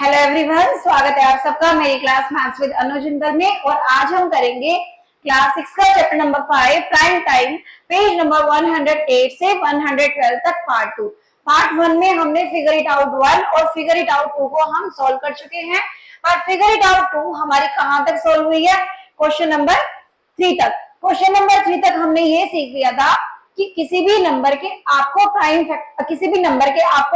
Hello everyone, स्वागत है आप सबका मेरी क्लास मैथ्स विद अनु जिंदल में। और आज हम करेंगे क्लास 6 का chapter number 5 prime time, page number 108 से 112 तक पार्ट 2। पार्ट 1 में हमने फिगर इट आउट 1 और फिगर इट आउट 2 को हम सॉल्व कर चुके हैं, और फिगर इट आउट 2 हमारी कहां तक सॉल्व हुई है? क्वेश्चन नंबर 3 तक। क्वेश्चन नंबर 3 तक हमने ये सीख लिया था कि किसी भी नंबर के आपको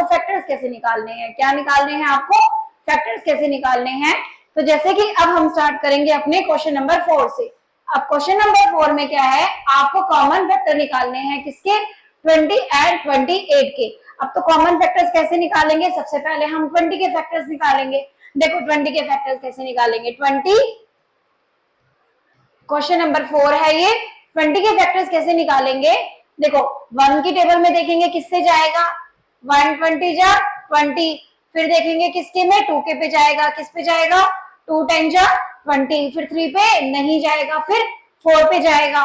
फैक्टर्स कैसे निकालने हैं। क्या निकालने हैं? आपको फैक्टर्स कैसे निकालने हैं। तो जैसे कि अब हम स्टार्ट करेंगे अपने क्वेश्चन नंबर 4 से। अब क्वेश्चन नंबर 4 में क्या है? आपको कॉमन फैक्टर निकालने हैं। किसके? 20 एंड 28 के। अब तो कॉमन फैक्टर्स कैसे निकालेंगे? सबसे पहले हम 20 के फैक्टर्स निकालेंगे। देखो 20 के फैक्टर्स कैसे निकालेंगे। 20 क्वेश्चन नंबर 4 है ये। 20 के फैक्टर्स कैसे निकालेंगे? देखो 1 की टेबल में देखेंगे किससे जाएगा? 120 जा 20। फिर देखेंगे किसके में? 2 के पे जाएगा। किस पे जाएगा? 2 10 जा 20। फिर 3 पे नहीं जाएगा, फिर 4 पे जाएगा।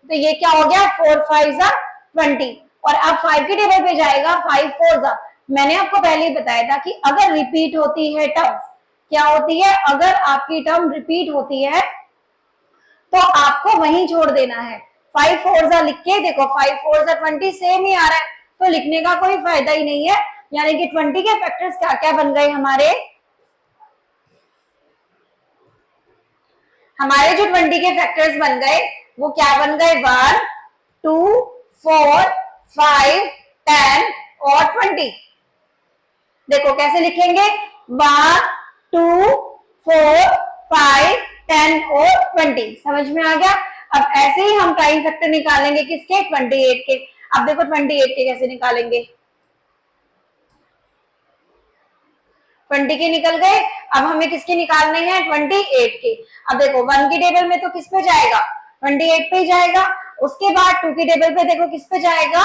तो ये क्या हो गया? 4 5 जा 20। और अब 5 की टेबल पे जाएगा। 5 4 जा। मैंने आपको पहले ही बताया था कि अगर रिपीट होती है टर्म्स, क्या होती है? अगर आपकी टर्म रिपीट होती है तो आपको वहीं छोड़ देना है। 5 4 जा लिख के देखो, 5 4 जा 20 सेम ही आ रहा है, तो लिखने का कोई फायदा ही नहीं है। यानी कि 20 के फैक्टर्स क्या क्या बन गए हमारे जो 20 के फैक्टर्स बन गए वो क्या बन गए? 1 2 4 5 10 और 20। देखो कैसे लिखेंगे? 1 2 4 5 10 और 20। समझ में आ गया? अब ऐसे ही हम प्राइम फैक्टर निकालेंगे किसके? 28 के। अब देखो 28 के कैसे निकालेंगे। 20 के निकल गए। अब हमें किसके निकालने हैं? 28 के। अब देखो 1 की टेबल में तो किस पे जाएगा? 28 पे जाएगा। उसके बाद 2 की टेबल पे देखो किस पे जाएगा?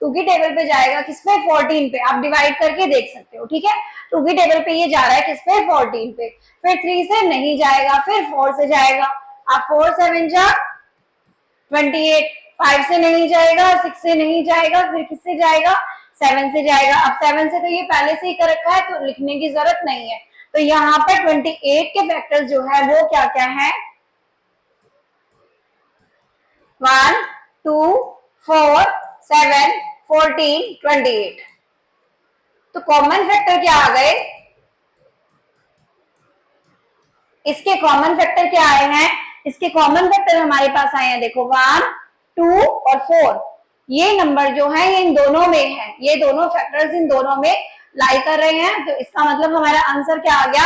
2 की टेबल पे जाएगा किस पे? 14 पे। आप डिवाइड करके देख सकते हो, ठीक है। 2 की टेबल पे ये जा रहा है किस पे? 14 पे। फिर 3 से नहीं जाएगा, फिर 4 से जाएगा। अब 4 7 जा 28। 5 से नहीं जाएगा, 6 से नहीं जाएगा, फिर किससे जाएगा? 7 से जाएगा। अब 7 से तो ये पहले से ही कर रखा है, तो लिखने की जरूरत नहीं है। तो यहाँ पे 28 के फैक्टर्स जो है वो क्या क्या है? 1 2 4 7 14 28। तो कॉमन फैक्टर क्या आ गए? इसके कॉमन फैक्टर क्या आए हैं? इसके कॉमन फैक्टर हमारे पास आए हैं। देखो 1 2 और 4। ये नंबर जो है ये इन दोनों में है। ये दोनों फैक्टर्स इन दोनों में लाई कर रहे हैं। तो इसका मतलब हमारा आंसर क्या आ गया?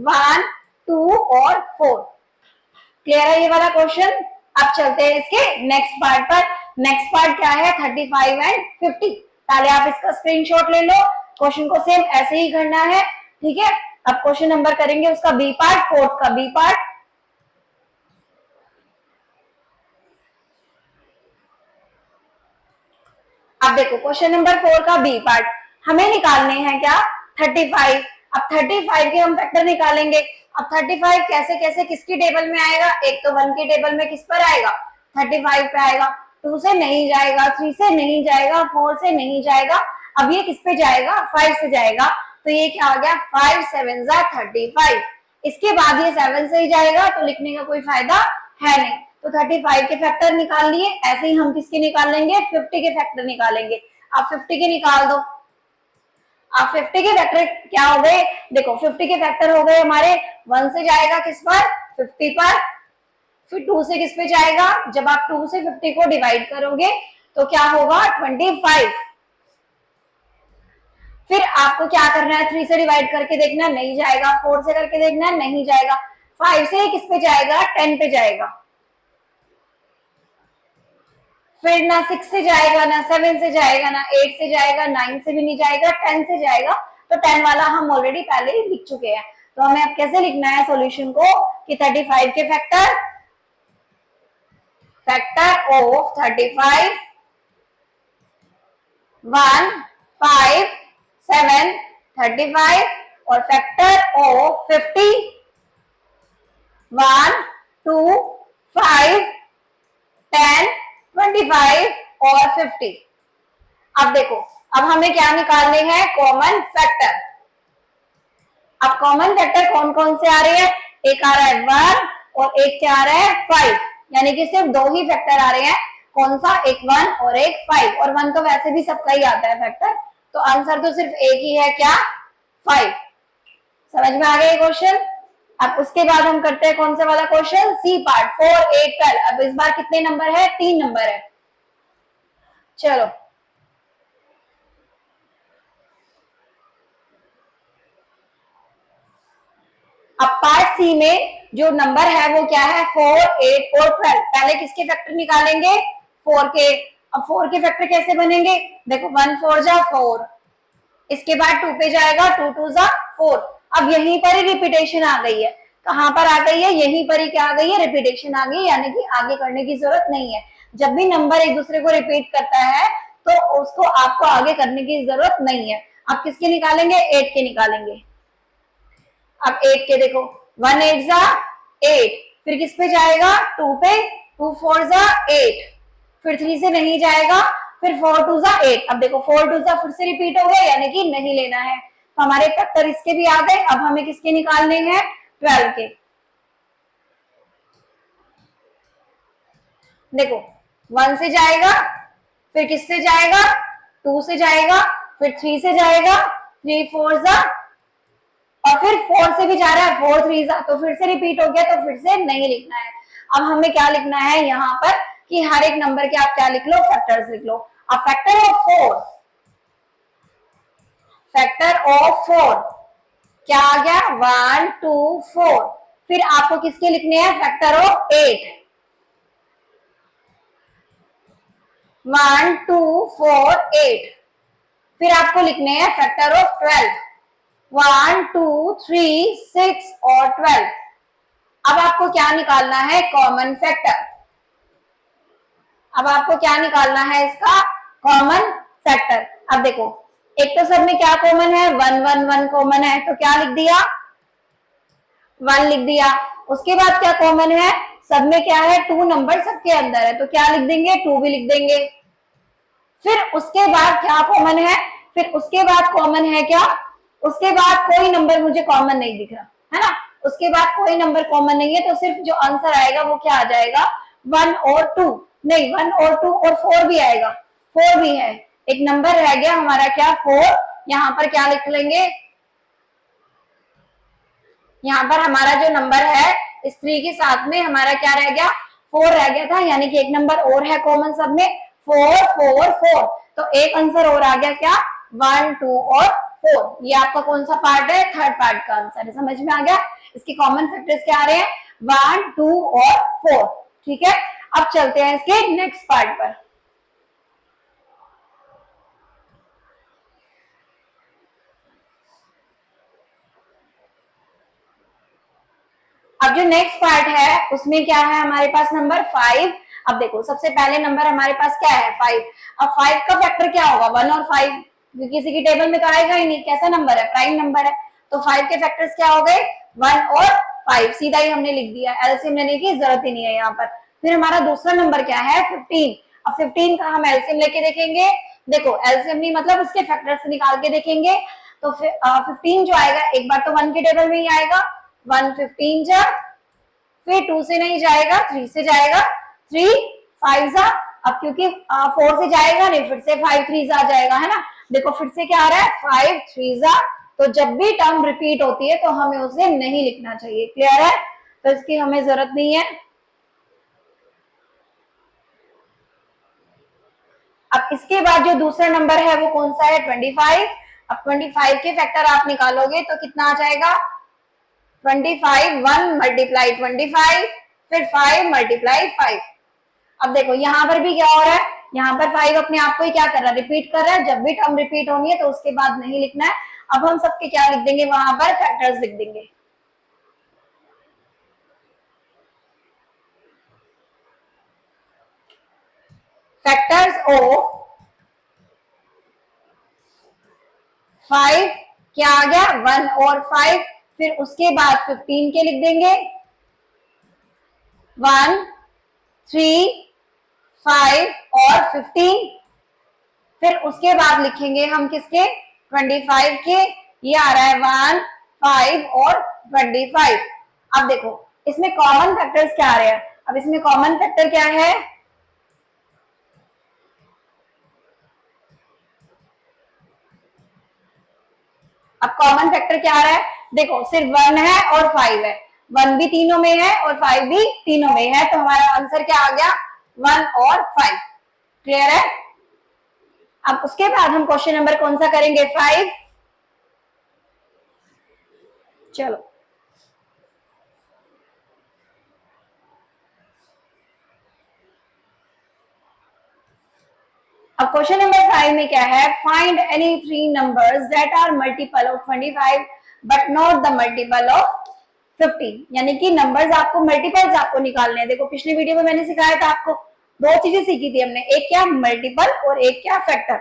1 2 और 4। क्लियर है ये वाला क्वेश्चन? अब चलते हैं इसके नेक्स्ट पार्ट पर। नेक्स्ट पार्ट क्या है? 35 एंड 50। पहले आप इसका स्क्रीनशॉट ले लो। क्वेश्चन को सेम ऐसे ही करना है, ठीक है। अब क्वेश्चन नंबर करेंगे उसका बी पार्ट, फोर्थ का बी पार्ट। अब देखो क्वेश्चन नंबर 4 का बी पार्ट हमें निकालने हैं क्या? 35। अब 35 के हम फैक्टर निकालेंगे। अब 35 कैसे कैसे किसकी टेबल में आएगा? एक तो 1 की टेबल में किस पर आएगा? 35 पे आएगा। 2 से नहीं जाएगा, 3 से नहीं जाएगा, 4 से नहीं जाएगा। अब ये किस पे जाएगा? 5 से जाएगा। तो ये क्या आ गया? 5 7 जा 35। इसके बाद ये 7 से ही जाएगा, तो लिखने का कोई फायदा है नहीं। तो 35 के फैक्टर निकाल लिए। ऐसे ही हम किसके निकाल लेंगे? 50 के फैक्टर निकालेंगे। आप 50 के निकाल दो। आप 50 के फैक्टर क्या हो गए? देखो 50 के फैक्टर हो गए हमारे। 1 से जाएगा किस पर? 50 पर। फिर 2 से किस पे जाएगा? जब आप 2 से 50 को डिवाइड करोगे तो क्या होगा? 25। फिर आपको क्या करना है? 3 से डिवाइड करके देखना, नहीं जाएगा। 4 से करके देखना, नहीं जाएगा। 5 से किस पे जाएगा? 10 पे जाएगा। फिर ना 6 से जाएगा, ना 7 से जाएगा, ना 8 से जाएगा, 9 से भी नहीं जाएगा, 10 से जाएगा। तो 10 वाला हम ऑलरेडी पहले ही लिख चुके हैं। तो हमें अब कैसे लिखना है सॉल्यूशन को कि 35 के फैक्टर ऑफ 35 1 5 7 35 और फैक्टर ऑफ 50 1 2 5 10 25 और 50। अब देखो अब हमें क्या निकालने हैं? Common factor. अब कॉमन फैक्टर कौन कौन से आ रहे हैं, एक आ रहा है 1 और एक क्या आ रहा है 5, यानी कि सिर्फ दो ही फैक्टर आ रहे हैं, कौन सा, एक 1 और एक 5, और 1 तो वैसे भी सबका ही आता है फैक्टर, तो आंसर तो सिर्फ एक ही है, क्या, 5। समझ में आ गया ये क्वेश्चन। अब उसके बाद हम करते हैं कौन सा वाला क्वेश्चन, सी पार्ट, 4, 8, 12। अब इस बार कितने नंबर है, 3 नंबर है। चलो अब पार्ट सी में जो नंबर है वो क्या है, 4, 8 और 12। पहले किसके फैक्टर निकालेंगे, 4 के। अब 4 के फैक्टर कैसे बनेंगे, देखो 1 4 जा 4, इसके बाद 2 पे जाएगा, 2 2 जा 4। अब यहीं पर ही रिपीटेशन आ गई है, कहां पर आ गई है, यहीं पर ही क्या आ गई है, रिपीटेशन आ गई, यानी कि आगे करने की जरूरत नहीं है। जब भी नंबर एक दूसरे को रिपीट करता है तो उसको आपको आगे करने की जरूरत नहीं है। आप किसके निकालेंगे, 8 के निकालेंगे। अब 8 के देखो, 1 8 जा 8, फिर किस पे जाएगा, 2 पे, 2 4 जा 8, फिर 3 से नहीं जाएगा, फिर 4 2 जा 8। अब देखो 4 2 जा फिर से रिपीट हो गया, यानी कि नहीं लेना है, तो हमारे फैक्टर इसके भी आ गए। अब हमें किसके निकालने हैं, 12 के। देखो 1 से जाएगा, फिर किससे जाएगा, 2 से जाएगा, फिर 3 से जाएगा, 3 4 जा, और फिर 4 से भी जा रहा है, 4 3 जा, तो फिर से रिपीट हो गया, तो फिर से नहीं लिखना है। अब हमें क्या लिखना है यहाँ पर कि हर एक नंबर के आप क्या लिख लो, फैक्टर्स लिख लो। अब फैक्टर ऑफ 4, फैक्टर ऑफ 4 क्या आ गया, 1 2 4। फिर आपको किसके लिखने हैं, फैक्टर ऑफ 8, 1 2 4 8। फिर आपको लिखने हैं फैक्टर ऑफ 12, 1 2 3 6 और 12। अब आपको क्या निकालना है, कॉमन फैक्टर। अब आपको क्या निकालना है, इसका कॉमन फैक्टर। अब देखो एक तो सब में क्या कॉमन है, 1 1 1 कॉमन है, तो क्या लिख दिया, 1 लिख दिया। उसके बाद क्या कॉमन है, सब में क्या है, 2 नंबर सबके अंदर है, तो क्या लिख देंगे, 2 भी लिख देंगे। फिर उसके बाद क्या कॉमन है, फिर उसके बाद कॉमन है क्या, उसके बाद कोई नंबर मुझे कॉमन नहीं दिख रहा है ना, उसके बाद कोई नंबर कॉमन नहीं है, तो सिर्फ जो आंसर आएगा वो क्या आ जाएगा, 1 और 2, नहीं 1 और 2 और 4 भी आएगा, 4 भी है, एक नंबर रह गया हमारा क्या, 4। यहाँ पर क्या लिख लेंगे, यहाँ पर हमारा जो नंबर है इस 3 के साथ में हमारा क्या रह गया, 4 रह गया था, यानी कि एक नंबर और है कॉमन सब में, 4 4 4। तो एक आंसर और आ गया क्या, 1 2 और 4। ये आपका कौन सा पार्ट है, थर्ड पार्ट का आंसर है। समझ में आ गया, इसके कॉमन फैक्टर्स क्या आ रहे हैं, 1 2 और 4। ठीक है, अब चलते हैं इसके नेक्स्ट पार्ट पर। अब जो नेक्स्ट पार्ट है उसमें क्या है हमारे पास, नंबर 5। अब देखो सबसे पहले नंबर हमारे पास क्या है, 5। अब 5 का फैक्टर क्या होगा, 1 और 5, किसी की टेबल में तो आएगा ही नहीं, कैसा नंबर है, प्राइम नंबर है, तो 5 के फैक्टर्स क्या हो गए, 1 और 5, सीधा ही हमने लिख दिया, एलसीएम लेने की जरूरत ही नहीं है यहाँ पर। फिर हमारा दूसरा नंबर क्या है, 15। अब 15 का हम एलसीएम लेके देखेंगे, देखो एलसीएम नहीं मतलब उसके फैक्टर्स निकाल के देखेंगे, तो 15 जो आएगा एक बार तो 1 के टेबल में ही आएगा, 1 15 जा, फिर 2 से नहीं जाएगा, 3 से जाएगा, 3 5 जा, अब क्योंकि 4 से जाएगा नहीं, फिर से 5 3 जा जाएगा, है ना। देखो फिर से क्या आ रहा है, 5 3 जा। तो जब भी टर्म रिपीट होती है तो हमें उसे नहीं लिखना चाहिए, क्लियर है, तो इसकी हमें जरूरत नहीं है। अब इसके बाद जो दूसरा नंबर है वो कौन सा है, 25। अब 25 के फैक्टर आप निकालोगे तो कितना आ जाएगा, 25 1 मल्टीप्लाई 25, फिर 5 मल्टीप्लाई 5। अब देखो यहाँ पर भी क्या हो रहा है, यहाँ पर 5 अपने आप को ही क्या कर रहा है, रिपीट कर रहा है, जब भी टर्म रिपीट होनी है तो उसके बाद नहीं लिखना है। अब हम सबके क्या लिख देंगे, वहां पर फैक्टर्स लिख देंगे। फैक्टर्स ऑफ 5 क्या आ गया, 1 और 5, फिर उसके बाद 15 के लिख देंगे, 1 3 5 और 15। फिर उसके बाद लिखेंगे हम किसके, 25 के, ये आ रहा है 1 5 और 25। अब देखो इसमें कॉमन फैक्टर्स क्या आ रहे हैं। अब इसमें कॉमन फैक्टर क्या है, अब कॉमन फैक्टर क्या आ रहा है, देखो सिर्फ 1 है और 5 है, 1 भी तीनों में है और 5 भी तीनों में है, तो हमारा आंसर क्या आ गया, 1 और 5। क्लियर है। अब उसके बाद हम क्वेश्चन नंबर कौन सा करेंगे, 5। चलो अब क्वेश्चन नंबर 5 में क्या है, find any 3 numbers that are multiple of 25 but not the multiple of 50। यानी कि नंबर्स आपको मल्टीपल्स आपको निकालने हैं। देखो पिछली वीडियो में मैंने सिखाया था आपको, दो चीजें सीखी थी हमने, एक क्या मल्टीपल और एक क्या फैक्टर।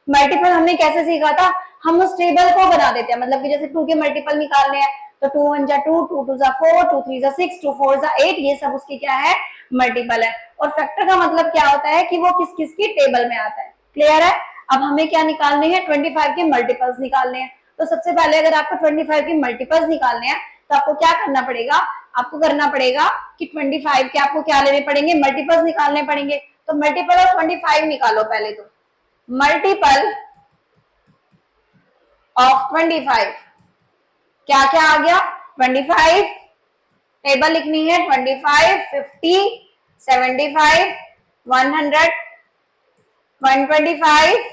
मल्टीपल हमने कैसे सीखा था, हम उस टेबल को बना देते हैं, मतलब कि जैसे 2 के मल्टीपल निकालने हैं तो 2 1 जा 2, 2 2 जा 4, 2 3 जा 6, 2 4 जा 8, ये सब उसकी क्या है, मल्टीपल है। और फैक्टर का मतलब क्या होता है कि वो किस किस की टेबल में आता है। क्लियर है। अब हमें क्या निकालने हैं, 25 के मल्टीपल्स निकालने हैं। तो सबसे पहले अगर आपको 25 के मल्टीपल्स निकालने हैं तो आपको क्या करना पड़ेगा, आपको करना पड़ेगा कि 25 के आपको क्या लेने पड़ेंगे, मल्टीपल्स निकालने पड़ेंगे। तो मल्टीपल ऑफ 25 निकालो पहले, तो मल्टीपल ऑफ 25 क्या क्या आ गया, 25, टेबल लिखनी है 25, 50, 75, 100, 125,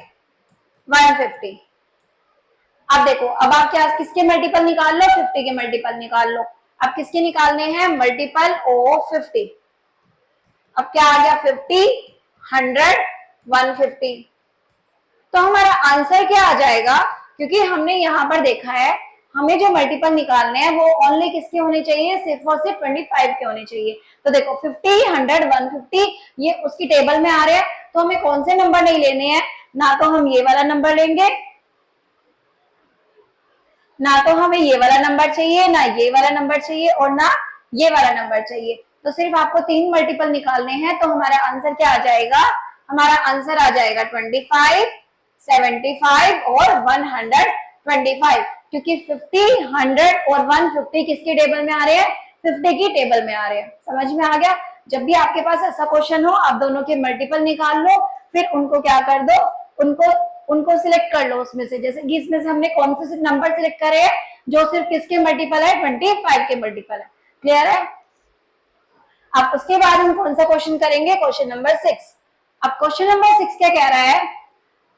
150। अब देखो, अब आप क्या किसके मल्टीपल निकाल लो, 50 के मल्टीपल निकाल लो। अब किसके निकालने हैं, मल्टीपल ऑफ 50। अब क्या आ गया, 50, 100, 150। तो हमारा आंसर क्या आ जाएगा, क्योंकि हमने यहां पर देखा है हमें जो मल्टीपल निकालने हैं वो ओनली किसके होने चाहिए, सिर्फ और सिर्फ 25 के होने चाहिए। तो देखो 50, 100, 150 ये उसकी टेबल में आ रहे हैं, तो हमें कौन से नंबर नहीं लेने हैं, ना तो हम ये वाला नंबर लेंगे, ना तो हमें ये वाला नंबर चाहिए, ना ये वाला नंबर चाहिए और ना ये वाला नंबर चाहिए। तो सिर्फ आपको 3 मल्टीपल निकालने हैं। तो हमारा आंसर क्या आ जाएगा, हमारा आंसर आ जाएगा 25, 75 और 125, क्योंकि 50, 100 और 150 किसकी टेबल में आ रहे हैं, 50 की टेबल में आ रहे हैं। समझ में आ गया। जब भी आपके पास ऐसा क्वेश्चन हो, आप दोनों के मल्टीपल निकाल लो, फिर उनको क्या कर दो, उनको उनको सिलेक्ट कर लो उसमें से। जैसे कि इसमें से हमने कौन से नंबर सिलेक्ट करे हैं, जो सिर्फ किसके मल्टीपल है, 25 के मल्टीपल है। क्लियर है। अब उसके बाद हम कौन सा क्वेश्चन करेंगे, क्वेश्चन नंबर 6। अब क्वेश्चन नंबर 6 क्या कह रहा है,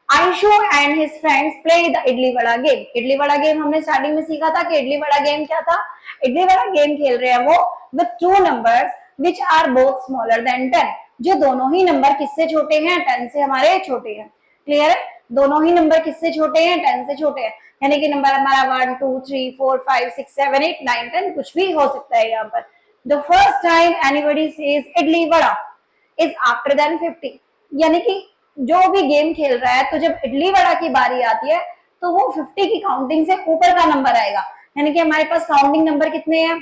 Aishu and his friends play the idli vada game. Idli vada game हमने स्टार्टिंग में सीखा था कि इडली वड़ा गेम क्या था, इडली वड़ा गेम खेल रहे हैं वो with 2 numbers which are both smaller than 10। जो दोनों ही नंबर किससे छोटे हैं, 10 से हमारे छोटे हैं। क्लियर है। दोनों ही नंबर किससे छोटे हैं, 10 से छोटे हैं। यानी कि नंबर हमारा 1 2 3 4 5 6 7 8 9 10 कुछ भी हो सकता है यहाँ पर। The first time anybody says idli vada is after than 50। यानी कि जो भी गेम खेल रहा है, तो जब इडली वड़ा की बारी आती है तो वो 50 की काउंटिंग से ऊपर का नंबर आएगा। यानी कि हमारे पास काउंटिंग नंबर कितने हैं,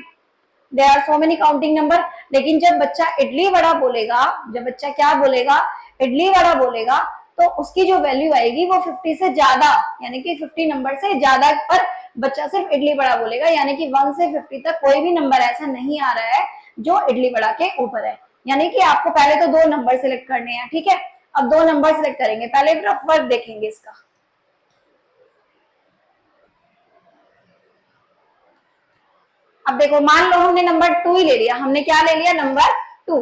there are so many counting number. लेकिन जब बच्चा इडली वड़ा बोलेगा, जब बच्चा क्या बोलेगा, इडली वड़ा बोलेगा, तो उसकी जो वैल्यू आएगी वो 50 से ज्यादा, यानी कि 50 नंबर से ज्यादा पर बच्चा सिर्फ इडली वड़ा बोलेगा। यानी कि 1 से 50 तक कोई भी नंबर ऐसा नहीं आ रहा है जो इडली वड़ा के ऊपर है। यानी कि आपको पहले तो 2 नंबर सिलेक्ट करने हैं। ठीक है। अब 2 नंबर सिलेक्ट करेंगे, पहले रफ वर्क देखेंगे इसका। अब देखो मान लो हमने नंबर 2 ही ले लिया, हमने क्या ले लिया, नंबर 2।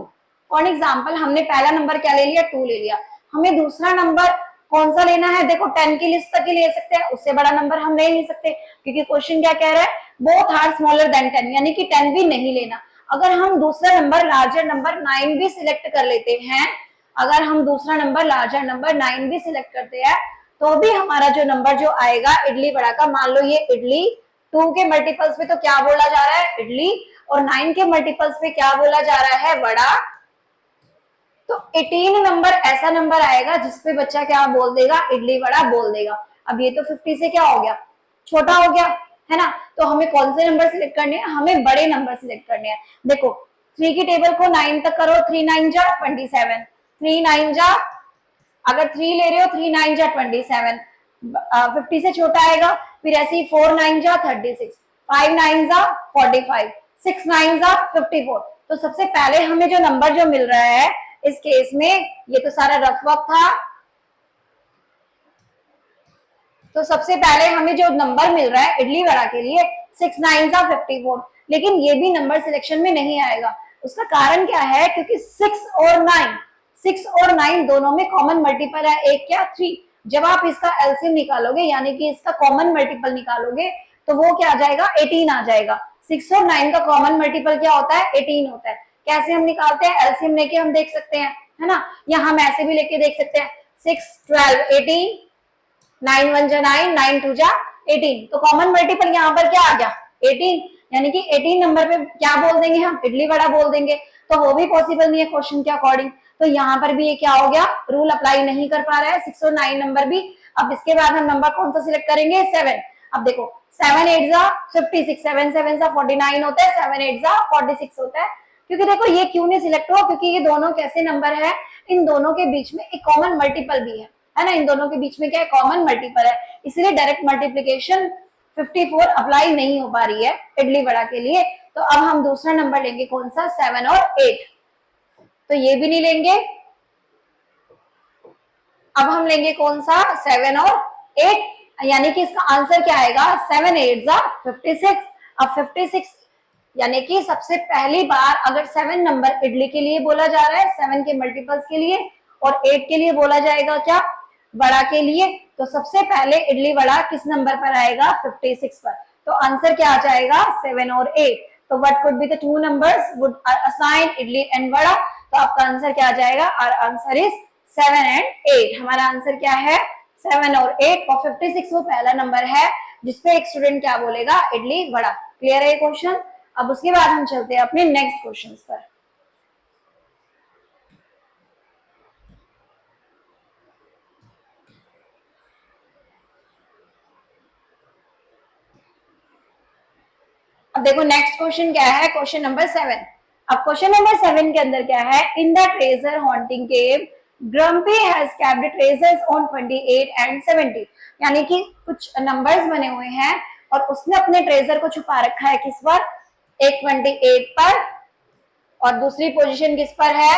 फॉर एग्जाम्पल हमने पहला नंबर क्या ले लिया, 2 ले लिया। हमें दूसरा नंबर कौन सा लेना है, देखो 10 की लिस्ट तक ही ले सकते हैं, उससे बड़ा नंबर हम नहीं ले सकते, क्योंकि क्वेश्चन क्या कह रहा है, बोथ आर स्मॉलर देन 10, यानी कि 10 भी नहीं लेना। अगर हम दूसरा नंबर लार्जर नंबर 9 भी सिलेक्ट कर लेते हैं, अगर हम दूसरा नंबर लार्जर नंबर 9 भी सिलेक्ट करते हैं, तो भी हमारा जो नंबर जो आएगा इडली वड़ा का, मान लो ये इडली 2 के मल्टीपल्स पे तो क्या बोला जा रहा है, इडली, और 9 के मल्टीपल्स पे क्या बोला जा रहा है, वड़ा। तो 18 नंबर ऐसा नंबर आएगा जिसपे बच्चा क्या बोल देगा, इडली वड़ा बोल देगा। अब ये तो 50 से क्या हो गया, छोटा हो गया, है ना। तो हमें कौन से नंबर सिलेक्ट करने हैं, हमें बड़े नंबर सिलेक्ट करने हैं। देखो 3 की टेबल को 9 तक करो, 3 9 जा 27, 3 9 जा, अगर 3 ले रहे हो 3 9 जा 27, 50 से छोटा आएगा। फिर ऐसे ही 4 9 जा 36, 5 9 जा 45, 6 9 जा 54। तो सबसे पहले हमें जो नंबर जो मिल रहा है इस केस में, ये तो सारा रफ वर्क था, तो सबसे पहले हमें जो नंबर मिल रहा है इडली वड़ा के लिए 6 9 जा 54, लेकिन ये भी नंबर सिलेक्शन में नहीं आएगा। उसका कारण क्या है, क्योंकि 6 और 9 दोनों में कॉमन मल्टीपल है, एक क्या 3। जब आप इसका एलसीएम निकालोगे यानी कि इसका कॉमन मल्टीपल निकालोगे तो वो क्या आ जाएगा, 18 आ जाएगा। 6 और 9 का कॉमन मल्टीपल क्या होता है, 18 होता है। कैसे हम निकालते हैं, एलसीएम लेके हम देख सकते हैं, है ना, या हम ऐसे भी लेके देख सकते हैं, 6 12 18, 9 1 जा 9, 9 2 जा 18। तो कॉमन मल्टीपल यहाँ पर क्या आ गया, 18, यानी कि 18 नंबर पे क्या बोल देंगे हम, इडली वड़ा बोल देंगे। तो वो भी पॉसिबल नहीं है क्वेश्चन के अकॉर्डिंग। तो यहाँ पर भी ये क्या हो गया, रूल अप्लाई नहीं कर पा रहा है 6 और 9 नंबर भी। अब इसके बाद हम नंबर कौन सा सिलेक्ट करेंगे, 7। अब देखो 7 8 जा 56, 7 7 जा 49 होता है, 7 8 जा 46 होता है। क्योंकि देखो ये क्यों नहीं सिलेक्ट हुआ, क्योंकि ये दोनों कैसे नंबर है, इन दोनों के बीच में एक कॉमन मल्टीपल भी है ना, इन दोनों के बीच में क्या है, कॉमन मल्टीपल है, इसलिए डायरेक्ट मल्टीप्लीकेशन 54 अप्लाई नहीं हो पा रही है इडली वड़ा के लिए। तो अब हम दूसरा नंबर लेंगे कौन सा, 7 और 8। तो ये भी नहीं लेंगे, अब हम लेंगे कौन सा, 7 और 8, यानी कि इसका आंसर क्या आएगा, 7 8 जा 56। अब 56 यानी कि सबसे पहली बार अगर 7 नंबर इडली के लिए बोला जा रहा है, 7 के मल्टीपल्स के लिए, और 8 के लिए बोला जाएगा क्या, वड़ा के लिए, तो सबसे पहले इडली वड़ा किस नंबर पर आएगा, 56 पर। तो आंसर क्या आ जाएगा, 7 और 8। तो what could be the two numbers would assign idli and vada. तो आपका आंसर क्या आ जाएगा, आवर आंसर इज 7 एंड 8। हमारा आंसर क्या है, 7 और 8, और 56 वो पहला नंबर है जिसपे एक स्टूडेंट क्या बोलेगा, इडली वड़ा। क्लियर है ये क्वेश्चन। अब उसके बाद हम चलते हैं अपने नेक्स्ट क्वेश्चन पर। अब देखो नेक्स्ट क्वेश्चन क्या है, क्वेश्चन नंबर 7। अब क्वेश्चन नंबर 7 के अंदर क्या है, in the treasure haunting cave grumpy has kept treasures on 28 and 70। यानी कि कुछ नंबर्स बने हुए हैं और उसने अपने ट्रेजर को छुपा रखा है किस पर, एक 28 पर, और दूसरी पोजीशन किस पर है,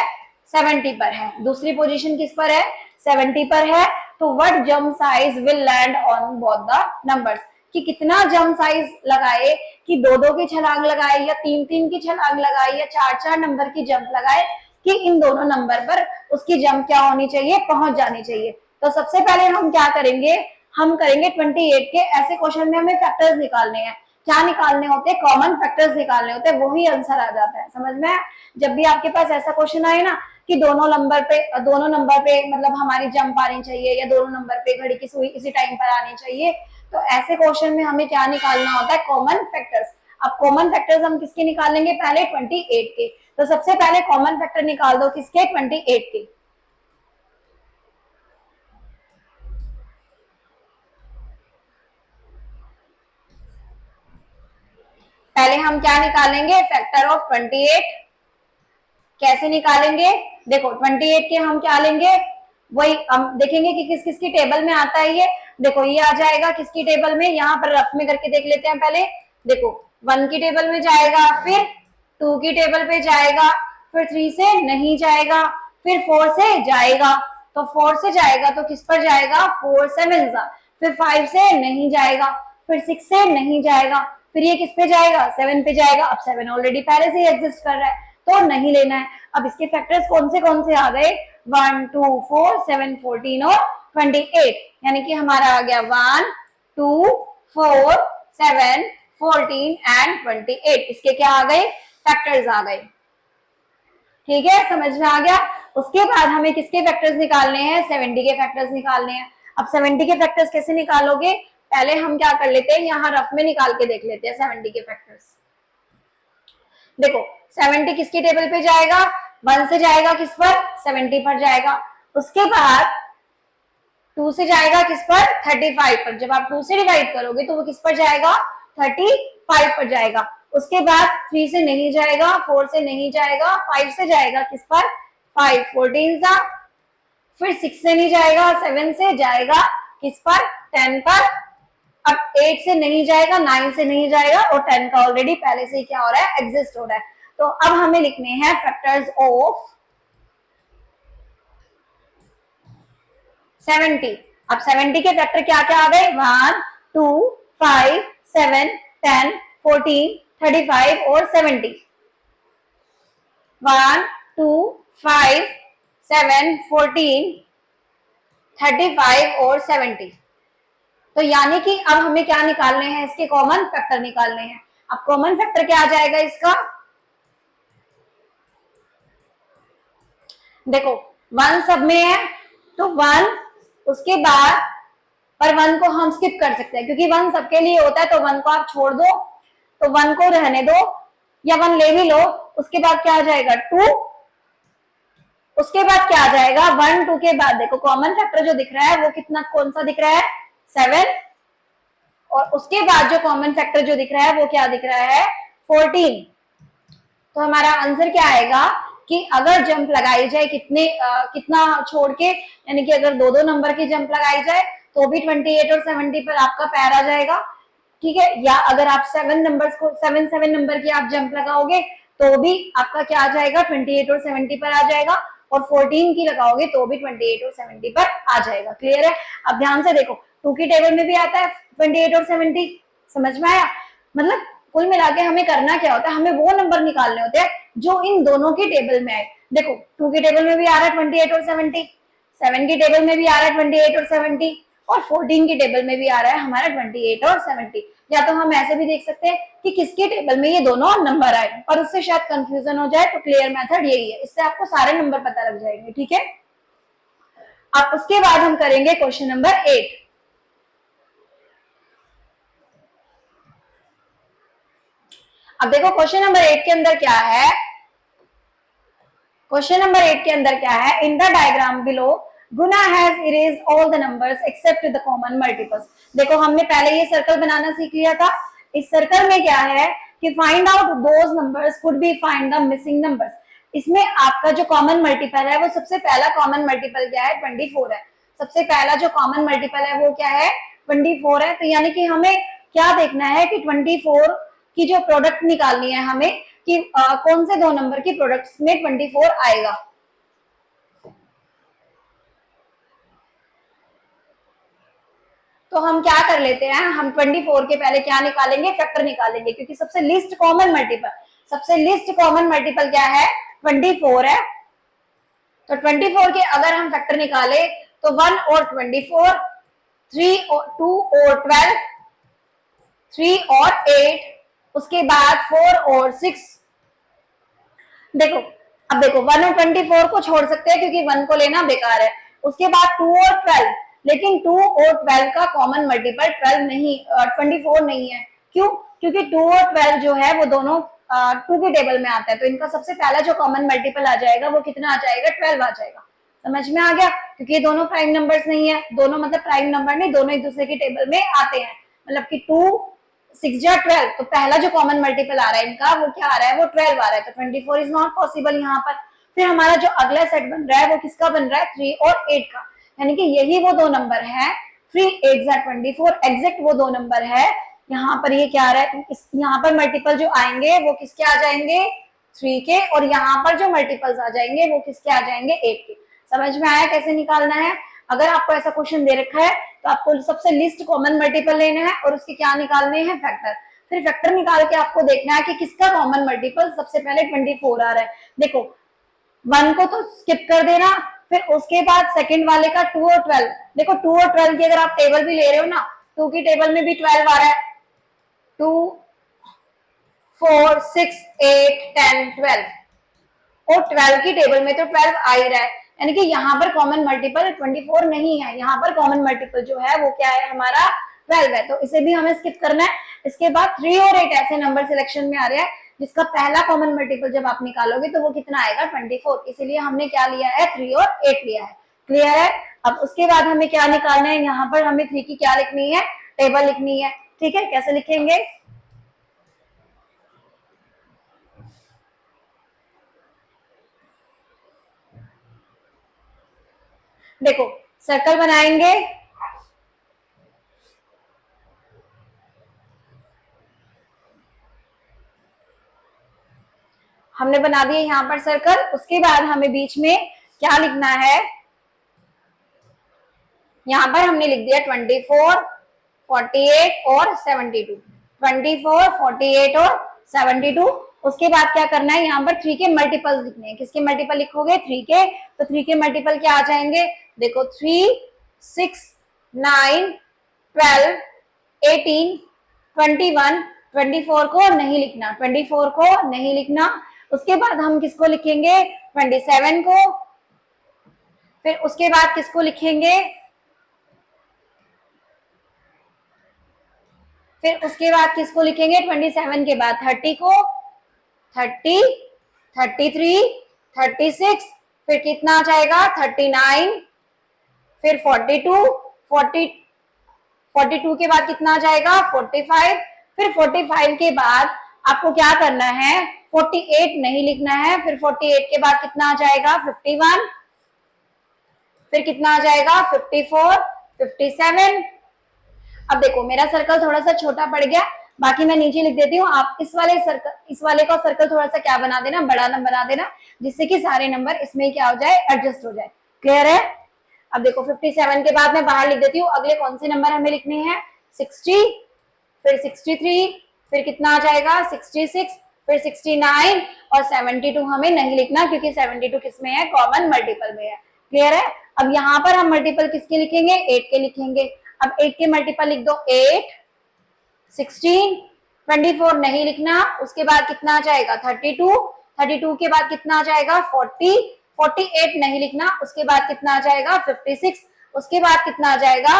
70 पर है। दूसरी पोजीशन किस पर है, 70 पर है। तो what jump size will land on both the numbers, कि कितना जंप साइज लगाए, कि दो दो की छलांग लगाए या तीन तीन की छलांग लगाए या चार चार नंबर की जंप लगाए, कि इन दोनों नंबर पर उसकी जंप क्या होनी चाहिए, पहुंच जानी चाहिए। तो सबसे पहले हम क्या करेंगे, हम करेंगे 28 के, ऐसे क्वेश्चन में हमें फैक्टर्स निकालने हैं। क्या निकालने होते हैं, कॉमन फैक्टर्स निकालने होते हैं, वही आंसर आ जाता है। समझ में, जब भी आपके पास ऐसा क्वेश्चन आए ना कि दोनों नंबर पे मतलब हमारी जंप आनी चाहिए, या दोनों नंबर पे घड़ी की सुई इसी टाइम पर आनी चाहिए, तो ऐसे क्वेश्चन में हमें क्या निकालना होता है, कॉमन फैक्टर्स। अब कॉमन फैक्टर्स हम किसके निकालेंगे, पहले 28 के। तो सबसे पहले कॉमन फैक्टर निकाल दो किसके, 28 के। पहले हम क्या निकालेंगे, फैक्टर ऑफ 28। कैसे निकालेंगे, देखो 28 के हम क्या लेंगे, वही हम देखेंगे कि किस किस की टेबल में आता है ये। देखो ये आ जाएगा किसकी टेबल में, यहाँ पर रफ में करके देख लेते हैं पहले। देखो 1 की टेबल में जाएगा, फिर 2 की टेबल पे जाएगा, फिर 3 से नहीं जाएगा, फिर 4 से जाएगा। तो 4 से जाएगा तो किस पर जाएगा, 4 7 जा, फिर 5 से नहीं जाएगा, फिर 6 से नहीं जाएगा, फिर ये किस पे जाएगा, 7 पे जाएगा। अब 7 ऑलरेडी पहले से ही एग्जिस्ट कर रहा है तो नहीं लेना है। अब इसके फैक्टर्स कौन से आ गए, 1 2 4 7 14 और 28, यानी कि हमारा आ गया 1 2 4 7 14 एंड 28। इसके क्या आ गए, फैक्टर्स आ गए। ठीक है, समझ में आ गया। उसके बाद हमें किसके फैक्टर्स निकालने हैं, 70 के फैक्टर्स निकालने हैं। अब 70 के फैक्टर्स कैसे निकालोगे, पहले हम क्या कर लेते हैं, यहाँ रफ में निकाल के देख लेते हैं 70 के फैक्टर्स। देखो 70 किसकी टेबल पे जाएगा, 1 से जाएगा किस पर, 70 पर जाएगा। उसके बाद 2 से जाएगा किस पर, 35 पर। जब आप 2 से डिवाइड करोगे तो वो किस पर जाएगा, 35 पर जाएगा। उसके बाद 3 से नहीं जाएगा, 4 से नहीं जाएगा, 5 से जाएगा किस पर, 5 14 सा, फिर 6 से नहीं जाएगा, 7 से जाएगा किस पर, 10 पर, अब 8 से नहीं जाएगा, 9 से नहीं जाएगा, और 10 का ऑलरेडी पहले से ही क्या हो रहा है, एग्जिस्ट हो रहा है। तो अब हमें लिखने हैं फैक्टर्स ऑफ 70। अब 70 के फैक्टर क्या क्या आ गए, 1, 2, 5, 7, 10, 14, 35 और 70। 1, 2, 5, 7, 14, 35 और 70। तो यानी कि अब हमें क्या निकालने हैं, इसके कॉमन फैक्टर निकालने हैं। अब कॉमन फैक्टर क्या आ जाएगा इसका, देखो 1 सब में है तो 1, उसके बाद पर 1 को हम स्किप कर सकते हैं क्योंकि 1 सबके लिए होता है, तो 1 को आप छोड़ दो, तो 1 को रहने दो, या 1 ले भी लो। उसके बाद क्या आ जाएगा 2, उसके बाद क्या आ जाएगा 1, 2 के बाद देखो कॉमन फैक्टर जो दिख रहा है वो कितना, कौन सा दिख रहा है, 7, और उसके बाद जो कॉमन फैक्टर जो दिख रहा है वो क्या दिख रहा है, 14। तो हमारा आंसर क्या आएगा कि अगर जंप लगाई जाए कितना छोड़ के, यानी कि अगर 2-2 नंबर की जंप लगाई जाए तो भी 28 और 70 पर आपका पैर आ जाएगा, ठीक है। या अगर आप 7 नंबर की आप जंप लगाओगे तो भी आपका क्या आ जाएगा, 28 और 70 पर आ जाएगा, और 14 की लगाओगे तो भी 28 और 70 पर आ जाएगा। क्लियर है। अब ध्यान से देखो, 2 की टेबल में भी आता है 28 और 70, समझ में आया। मतलब कुल मिला के हमें करना क्या होता है, हमें वो नंबर निकालने होते हैं जो इन दोनों की टेबल में आए। देखो 2 की टेबल में भी आ रहा है 28 और 70, 7 की टेबल में भी आ रहा है 28 और 70, और 14 की टेबल में भी आ रहा है हमारा 28 और 70। या तो हम ऐसे भी देख सकते हैं कि किसकी टेबल में ये दोनों नंबर आए, और उससे शायद कंफ्यूजन हो जाए, तो क्लियर मेथड यही है, इससे आपको सारे नंबर पता लग जाएंगे, ठीक है। अब उसके बाद हम करेंगे क्वेश्चन नंबर 8। अब देखो क्वेश्चन नंबर 8 के अंदर क्या है, क्वेश्चन नंबर 8 के अंदर क्या है, in the diagram below Guna has erased all the numbers accept the common multiples. देखो हमने पहले ये सर्कल बनाना सीख लिया था। इस सर्कल में क्या है कि find out those numbers could be find the missing numbers. इसमें आपका जो कॉमन मल्टीपल है वो सबसे पहला कॉमन मल्टीपल क्या है, 24 है। सबसे पहला जो कॉमन मल्टीपल है वो क्या है, 24 है। तो यानी कि हमें क्या देखना है कि 24 की जो प्रोडक्ट निकालनी है हमें, कि कौन से दो नंबर की प्रोडक्ट्स में 24 आएगा। तो हम क्या कर लेते हैं, हम 24 के पहले क्या निकालेंगे, फैक्टर निकालेंगे, क्योंकि सबसे लिस्ट कॉमन मल्टीपल क्या है, 24 है। तो 24 के अगर हम फैक्टर निकाले तो 1 और 24, 3 और 2 और 12, 3 और 8, उसके बाद 4 और 6। देखो अब देखो 1 और 24 को छोड़ सकते हैं क्योंकि 1 को लेना बेकार है। उसके बाद 2 और 12, लेकिन 2 और 12 का कॉमन मल्टीपल 12 नहीं, 24 नहीं है। क्यों, क्योंकि 2 और 12 जो है वो दोनों 2 के टेबल में आता है, तो इनका सबसे पहला जो कॉमन मल्टीपल आ जाएगा वो कितना आ जाएगा, 12 आ जाएगा। समझ में आ गया, क्योंकि ये दोनों प्राइम नंबर्स नहीं है, दोनों मतलब प्राइम नंबर नहीं, दोनों एक दूसरे के टेबल में आते हैं। मतलब कि 2 6 जा 12, तो पहला जो कॉमन मल्टीपल आ रहा है इनका वो क्या आ रहा है, वो 12 आ रहा है। तो 24 इज नॉट पॉसिबल यहाँ पर। फिर हमारा जो अगला सेट बन रहा है वो किसका बन रहा है, 3 और 8 का। यानी कि यही वो दो नंबर है, 3 8 जा 24, एग्जैक्ट वो दो नंबर है। यहाँ पर ये क्या आ रहा है, यहाँ पर मल्टीपल जो आएंगे वो किसके आ जाएंगे, 3 के, और यहाँ पर जो मल्टीपल्स आ जाएंगे वो किसके आ जाएंगे, 8 के। समझ में आया कैसे निकालना है। अगर आपको ऐसा क्वेश्चन दे रखा है तो आपको सबसे लिस्ट कॉमन मल्टीपल लेना है और उसके क्या निकालने हैं, फैक्टर। फिर फैक्टर निकाल के आपको देखना है कि किसका कॉमन मल्टीपल सबसे पहले 24 आ रहा है। देखो 1 को तो स्किप कर देना, फिर उसके बाद सेकंड वाले का 2 और 12। देखो 2 और 12 की अगर आप टेबल भी ले रहे हो ना, 2 की टेबल में भी 12 आ रहा है, 2 4 6 8 10 12, और 12 की टेबल में तो 12 आ ही रहा है। यानी कि यहाँ पर कॉमन मल्टीपल 24 नहीं है, यहाँ पर कॉमन मल्टीपल जो है वो क्या है, हमारा 12 है। तो इसे भी हमें स्किप करना है। इसके बाद 3 और 8 ऐसे नंबर सिलेक्शन में आ रहे हैं जिसका पहला कॉमन मल्टीपल जब आप निकालोगे तो वो कितना आएगा, 24। इसीलिए हमने क्या लिया है, 3 और 8 लिया है। क्लियर है। अब उसके बाद हमें क्या निकालना है, यहाँ पर हमें 3 की क्या लिखनी है, टेबल लिखनी है। ठीक है, कैसे लिखेंगे, देखो सर्कल बनाएंगे, हमने बना दिया यहाँ पर सर्कल। उसके बाद हमें बीच में क्या लिखना है, यहाँ पर हमने लिख दिया 24, 48 और 72। 24, 48 और 72। उसके बाद क्या करना है, यहाँ पर 3 के मल्टीपल लिखने हैं। किसके मल्टीपल लिखोगे, 3 के। तो 3 के मल्टीपल क्या आ जाएंगे, देखो 3, 6, 9, 12, 18, 21, 24 को नहीं लिखना, 24 को नहीं लिखना। उसके बाद हम किसको लिखेंगे, 27 को। फिर उसके बाद किसको लिखेंगे, फिर उसके बाद किसको लिखेंगे, 27 के बाद 30 को, 30, 33, 36, फिर कितना आ जाएगा 39, फिर 42, 42 के बाद कितना आ जाएगा 45, फिर 45 के बाद आपको क्या करना है, 48 नहीं लिखना है। फिर 48 के बाद कितना आ जाएगा 51, फिर कितना आ जाएगा 54, 57। अब देखो मेरा सर्कल थोड़ा सा छोटा पड़ गया, बाकी मैं नीचे लिख देती हूँ। आप इस वाले का सर्कल थोड़ा सा क्या बना देना, बड़ा बना देना, जिससे कि सारे नंबर इसमें क्या हो जाए, एडजस्ट हो जाए। क्लियर है। अब देखो 57 के बाद मैं बाहर लिख देती हूँ अगले कौन से नंबर हमें लिखने हैं, 60, फिर 63, फिर कितना आ जाएगा 66, फिर 69 और 72 हमें नहीं लिखना क्योंकि 72 किसमें है, कॉमन मल्टीपल में है। क्लियर है। अब यहाँ पर हम मल्टीपल किसके लिखेंगे, 8 के लिखेंगे। अब 8 के मल्टीपल लिख दो 8, 16, 24 नहीं लिखना। उसके बाद कितना आ जाएगा 32, 32 के बाद कितना आ जाएगा 40, 48 नहीं लिखना। उसके बाद कितना आ जाएगा 56, उसके बाद कितना आ जाएगा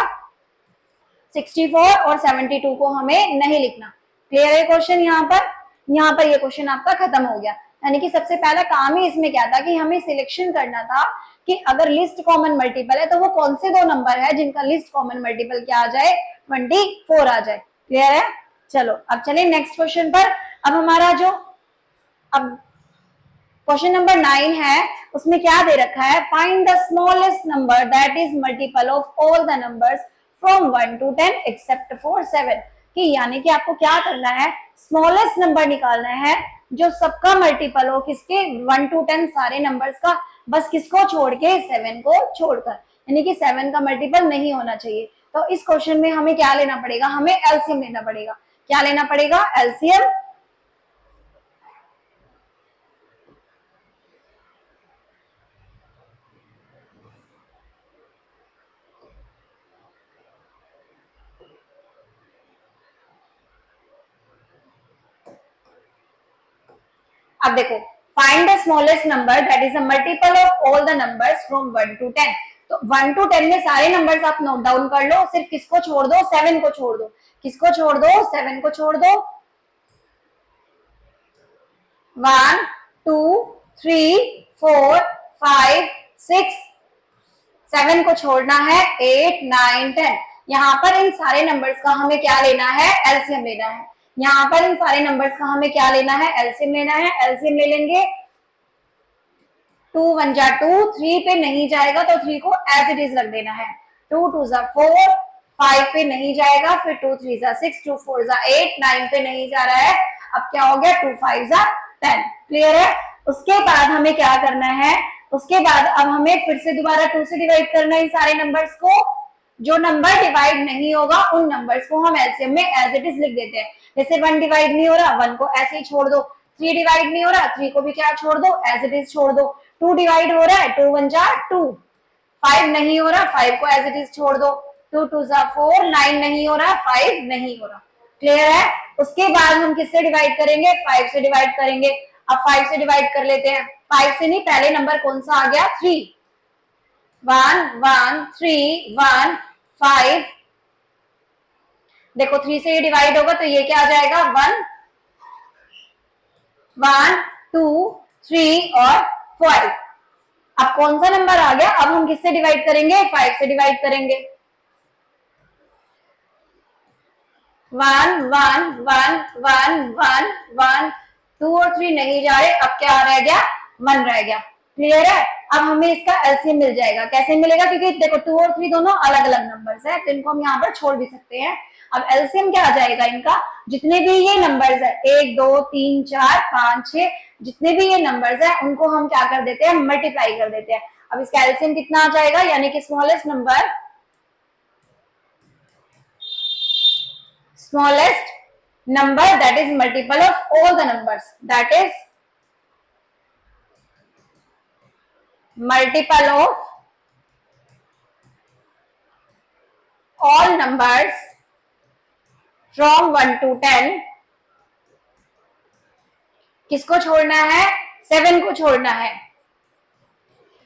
64 और 72 को हमें नहीं लिखना। क्लियर है क्वेश्चन। यहाँ पर ये क्वेश्चन आपका खत्म हो गया। यानी कि सबसे पहला काम ही इसमें क्या था कि हमें सिलेक्शन करना था कि अगर लिस्ट कॉमन मल्टीपल है तो वो कौन से दो नंबर है जिनका लिस्ट कॉमन मल्टीपल क्या आ जाए, 24 आ जाए। क्लियर है। चलो अब चले नेक्स्ट क्वेश्चन पर। अब हमारा जो अब क्वेश्चन नंबर 9 है, उसमें क्या दे रखा है, find the smallest number that is multiple of all the numbers from 1 to 10 except for 7। कि यानी कि आपको क्या करना है, स्मॉलेस्ट नंबर निकालना है जो सबका मल्टीपल हो, किसके, 1 to 10 सारे नंबर्स का, बस किसको छोड़ के, 7 को छोड़कर। यानी कि 7 का मल्टीपल नहीं होना चाहिए। तो इस क्वेश्चन में हमें क्या लेना पड़ेगा, हमें एलसीएम लेना पड़ेगा। क्या लेना पड़ेगा, एलसीएम। अब देखो find the smallest number that is a multiple of all the numbers from 1 to 10। तो 1 to 10 में सारे नंबर्स आप नोट डाउन कर लो, सिर्फ किसको छोड़ दो, 7 को छोड़ दो। किसको छोड़ दो, 7 को छोड़ दो। 1, 2, 3, 4, 5, 6, 7 को छोड़ना है, 8, 9, 10। यहाँ पर इन सारे नंबर्स का हमें क्या लेना है, एलसीएम लेना है। यहाँ पर इन सारे नंबर्स का हमें क्या लेना है, एलसीएम लेना है। एलसीएम ले लेंगे, 2 1 जा 2, 3 पे नहीं जाएगा तो 3 को एज इट इज रख देना है। 2 2 जा 4, 5 पे नहीं जाएगा, फिर 2 3 जा 6, 2 4 जा 8, 9 पे नहीं जा रहा है। अब क्या हो गया, 2 5 जा 10। क्लियर है। उसके बाद हमें क्या करना है, उसके बाद अब हमें फिर से दोबारा 2 से डिवाइड करना है इन सारे नंबर्स को। जो नंबर डिवाइड नहीं होगा उन नंबर्स को हम एलसीएम में एज इट इज लिख देते हैं। जैसे 1 डिवाइड नहीं हो रहा, 1 को ऐसे ही छोड़ दो। 3 डिवाइड नहीं हो रहा, 3 को भी क्या छोड़ दो, एज इट इज छोड़ दो। 2 डिवाइड हो रहा है, 2 1 जा 2। 5 नहीं हो रहा, 5 को एज इट इज छोड़ दो। 2 2 जा 4, 9 नहीं हो रहा, 5 नहीं हो रहा। क्लियर है। उसके बाद हम किससे डिवाइड करेंगे, 5 से डिवाइड करेंगे। अब 5 से डिवाइड कर लेते हैं। 5 से नहीं, पहले नंबर कौन सा आ गया, 3। 1 1 3 1 5। देखो 3 से ये डिवाइड होगा तो ये क्या आ जाएगा, 1 1 2 3 और 5। अब कौन सा नंबर आ गया, अब हम किससे डिवाइड करेंगे, 5 से डिवाइड करेंगे। 1 1 1 1 1 1 2 और 3 नहीं जा रहे, अब क्या रह गया, 1 रह गया। क्लियर है। अब हमें इसका एलसीएम मिल जाएगा। कैसे मिलेगा, क्योंकि देखो 2 और 3 दोनों अलग अलग नंबर्स है, तो इनको हम यहाँ पर छोड़ भी सकते हैं। अब एलसीएम क्या आ जाएगा इनका, जितने भी ये नंबर्स है 1 2 3 4 5 6, जितने भी ये नंबर्स है उनको हम क्या कर देते हैं, मल्टीप्लाई कर देते हैं। अब इसका एलसीएम कितना आ जाएगा, यानी कि smallest number that is multiple of all the numbers, that is multiple of all numbers from 1 to 10, किसको छोड़ना है, 7 को छोड़ना है,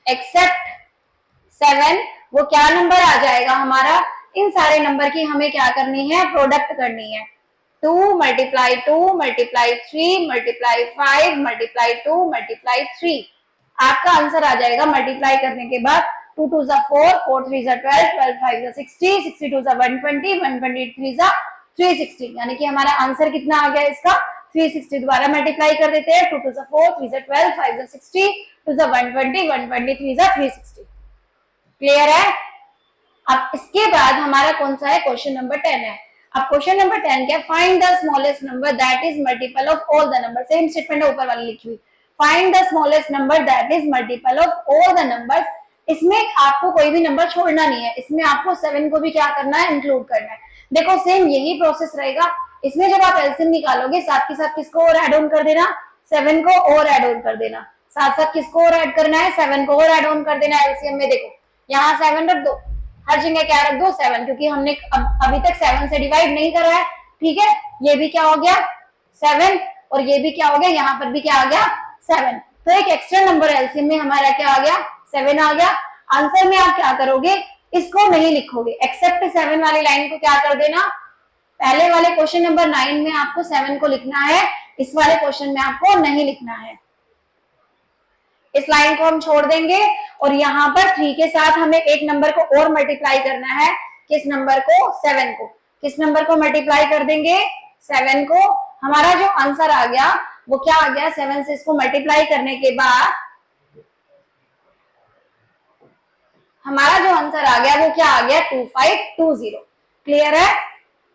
एक्सेप्ट 7। वो क्या नंबर आ जाएगा हमारा, इन सारे नंबर की हमें क्या करनी है, प्रोडक्ट करनी है। 2 multiply 2 multiply 3 multiply 5 multiply 2 multiply 3, आपका आंसर आ जाएगा मल्टीप्लाई करने के बाद 2 2 जा 4 4 3 जा 12 12 5 जा 60 62 जा 120 123 जा 360, यानी कि हमारा आंसर कितना आ गया इसका 360। दोबारा मल्टीप्लाई कर देते हैं, 2 2 जा 4 3 जा 12 5 जा 60 2 जा 120 123 जा 360। क्लियर है। अब इसके बाद हमारा कौन सा है, क्वेश्चन नंबर 10 है। अब क्वेश्चन नंबर 10 क्या, find the smallest number that is multiple of all the number. Same statement है ऊपर वाली लिखी हुई, find the smallest number that is multiple of all the numbers. इसमें आपको कोई भी नंबर छोड़ना नहीं है, इसमें आपको 7 को भी क्या करना है, इंक्लूड करना है। देखो सेम यही प्रोसेस रहेगा, इसमें जब आप एलसीएम निकालोगे साथ के साथ किसको और ऐड ऑन कर देना, 7 को और ऐड ऑन कर देना, साथ साथ किसको और ऐड करना है, 7 को और ऐड ऑन कर देना। एलसीएम में देखो यहाँ 7 रख दो, हर जगह क्या रख दो 7, क्योंकि हमने अभी तक 7 से डिवाइड नहीं करा है, ठीक है। ये भी क्या हो गया 7 और ये भी क्या हो गया, यहाँ पर भी क्या आ गया 7, तो एक एक्स्ट्रा नंबर एलसीएम में हमारा क्या आ गया 7 आ गया। आंसर में आप क्या करोगे, इसको नहीं लिखोगे, एक्सेप्ट 7 वाली लाइन को क्या कर देना, पहले वाले क्वेश्चन नंबर 9 में आपको 7 को लिखना है, इस वाले क्वेश्चन में आपको नहीं लिखना है। इस लाइन को हम छोड़ देंगे और यहाँ पर 3 के साथ हमें एक नंबर को और मल्टीप्लाई करना है, किस नंबर को, 7 को। किस नंबर को मल्टीप्लाई कर देंगे, 7 को। हमारा जो आंसर आ गया वो क्या आ गया, 7 से इसको मल्टीप्लाई करने के बाद हमारा जो आंसर आ गया वो क्या आ गया 2520। क्लियर है।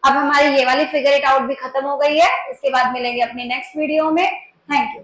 अब हमारी ये वाली फिगर इट आउट भी खत्म हो गई है। इसके बाद मिलेंगे अपनी नेक्स्ट वीडियो में। Thank you.